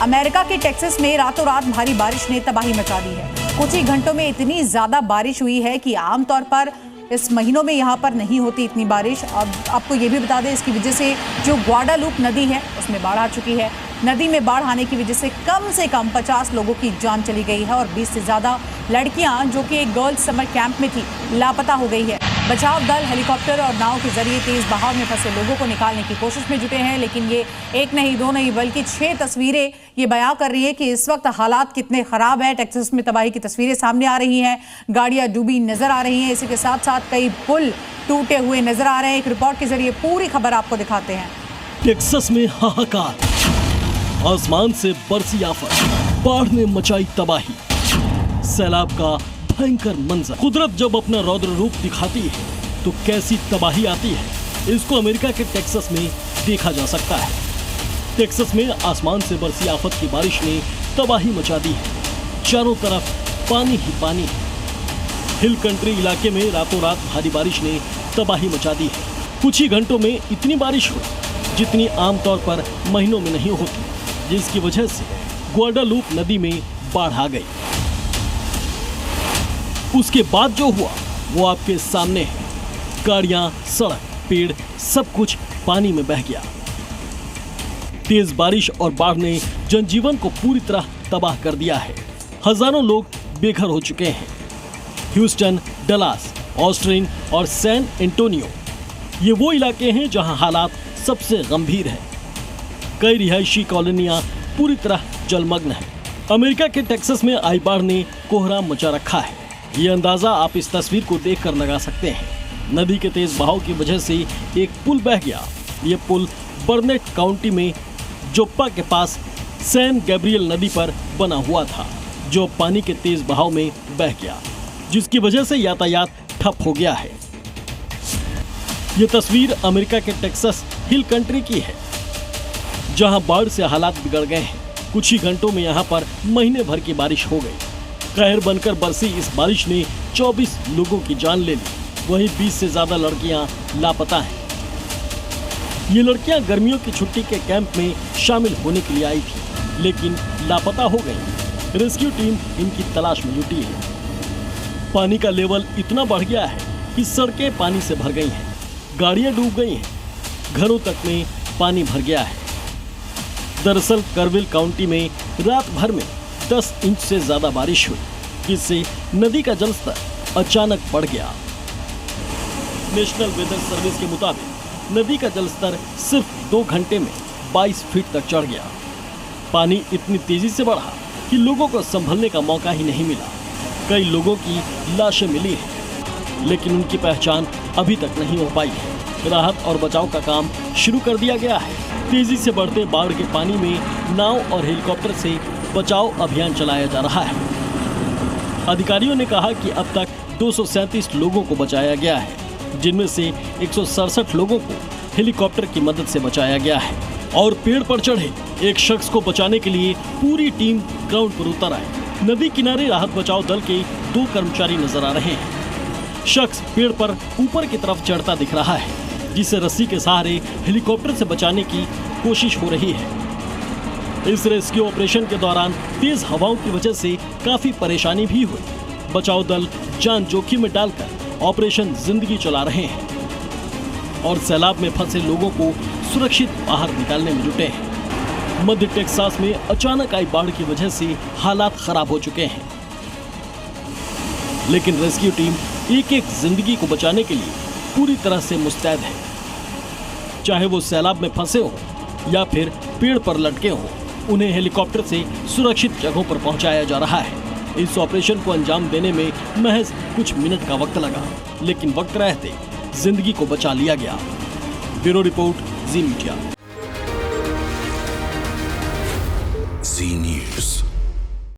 America के Texas में रातों रात भारी बारिश ने तबाही मचा दी है। कुछ ही घंटों में इतनी ज्यादा बारिश हुई है कि आमतौर पर इस महीनों में यहाँ पर नहीं होती इतनी बारिश। अब आपको ये भी बता दें, इसकी वजह से जो ग्वाडालूप नदी है उसमें बाढ़ आ चुकी है। नदी में बाढ़ आने की वजह से कम 50 लोगों की जान चली गई है और 20 से ज़्यादा लड़कियां जो कि एक गर्ल्स समर कैंप में थी लापता हो गई है। बचाव दल हेलीकॉप्टर और नाव के जरिए तेज बहाव में फंसे लोगों को निकालने की कोशिश में जुटे हैं, लेकिन ये एक नहीं दो नहीं बल्कि 6 तस्वीरें ये बयां कर रही है कि इस वक्त हालात कितने खराब है। टेक्सास में तबाही की तस्वीरें सामने आ रही हैं, गाड़ियां डूबी नजर आ रही हैं, इसी के साथ साथ कई पुल टूटे हुए नजर आ रहे हैं। एक रिपोर्ट के जरिए पूरी खबर आपको दिखाते हैं। टेक्सास में हाहाकार, आसमान से बरसी आफत, बाढ़ ने मचाई तबाही, सैलाब का भयंकर मंजर। कुदरत जब अपना रौद्र रूप दिखाती है तो कैसी तबाही आती है, इसको अमेरिका के टेक्सास में देखा जा सकता है। टेक्सास में आसमान से बरसी आफत की बारिश ने तबाही मचा दी है। चारों तरफ पानी ही पानी है। हिल कंट्री इलाके में रातों रात भारी बारिश ने तबाही मचा दी है। कुछ ही घंटों में इतनी बारिश हुई जितनी आमतौर पर महीनों में नहीं होती, जिसकी वजह से ग्वाडालूप नदी में बाढ़ आ गई। उसके बाद जो हुआ वो आपके सामने है। गाड़ियां, सड़क, पेड़ सब कुछ पानी में बह गया। तेज बारिश और बाढ़ ने जनजीवन को पूरी तरह तबाह कर दिया है। हजारों लोग बेघर हो चुके हैं। ह्यूस्टन, डलास, ऑस्टिन और सैन एंटोनियो ये वो इलाके हैं जहां हालात सबसे गंभीर हैं। कई रिहायशी कॉलोनियां पूरी तरह जलमग्न हैं। अमेरिका के टेक्सास में आई बाढ़ ने कोहराम मचा रखा है। ये अंदाजा आप इस तस्वीर को देखकर लगा सकते हैं। नदी के तेज बहाव की वजह से एक पुल बह गया। ये पुल बर्नेट काउंटी में जोप्पा के पास सैन गैब्रियल नदी पर बना हुआ था, जो पानी के तेज बहाव में बह गया, जिसकी वजह से यातायात ठप हो गया है। ये तस्वीर अमेरिका के टेक्सास हिल कंट्री की है, जहां बाढ़ से हालात बिगड़ गए हैं। कुछ ही घंटों में यहाँ पर महीने भर की बारिश हो गई। कहर बनकर बरसी इस बारिश ने 24 लोगों की जान ले ली। वहीं 20 से ज्यादा लड़कियां लापता हैं। ये लड़कियां गर्मियों की छुट्टी के कैंप में शामिल होने के लिए आई थी, लेकिन लापता हो गई। रेस्क्यू टीम इनकी तलाश में जुटी है। पानी का लेवल इतना बढ़ गया है कि सड़कें पानी से भर गई हैं, गाड़ियां डूब गई हैं, घरों तक में पानी भर गया है। दरअसल करविल काउंटी में रात भर में 10 इंच से ज्यादा बारिश हुई, जिससे नदी का जलस्तर अचानक बढ़ गया। नेशनल वेदर सर्विस के मुताबिक नदी का जलस्तर सिर्फ 2 घंटे में 22 फीट तक चढ़ गया। पानी इतनी तेजी से बढ़ा कि लोगों को संभलने का मौका ही नहीं मिला। कई लोगों की लाशें मिली हैं, लेकिन उनकी पहचान अभी तक नहीं हो पाई है। राहत और बचाव का काम शुरू कर दिया गया है। तेजी से बढ़ते बाढ़ के पानी में नाव और हेलीकॉप्टर से बचाव अभियान चलाया जा रहा है। अधिकारियों ने कहा कि अब तक 237 लोगों को बचाया गया है, जिनमें से 167 लोगों को हेलीकॉप्टर की मदद से बचाया गया है। और पेड़ पर चढ़े एक शख्स को बचाने के लिए पूरी टीम ग्राउंड पर उतर आई। नदी किनारे राहत बचाव दल के 2 कर्मचारी नजर आ रहे हैं। शख्स पेड़ पर ऊपर की तरफ चढ़ता दिख रहा है, जिसे रस्सी के सहारे हेलीकॉप्टर से बचाने की कोशिश हो रही है। इस रेस्क्यू ऑपरेशन के दौरान तेज हवाओं की वजह से काफी परेशानी भी हुई। बचाव दल जान जोखिम में डालकर ऑपरेशन जिंदगी चला रहे हैं और सैलाब में फंसे लोगों को सुरक्षित बाहर निकालने में जुटे हैं। मध्य टेक्सास में अचानक आई बाढ़ की वजह से हालात खराब हो चुके हैं, लेकिन रेस्क्यू टीम एक एक जिंदगी को बचाने के लिए पूरी तरह से मुस्तैद है। चाहे वो सैलाब में फंसे हो या फिर पेड़ पर लटके हो, उन्हें हेलीकॉप्टर से सुरक्षित जगहों पर पहुंचाया जा रहा है। इस ऑपरेशन को अंजाम देने में महज कुछ मिनट का वक्त लगा, लेकिन वक्त रहते जिंदगी को बचा लिया गया। ब्यूरो रिपोर्ट, जी मीडिया।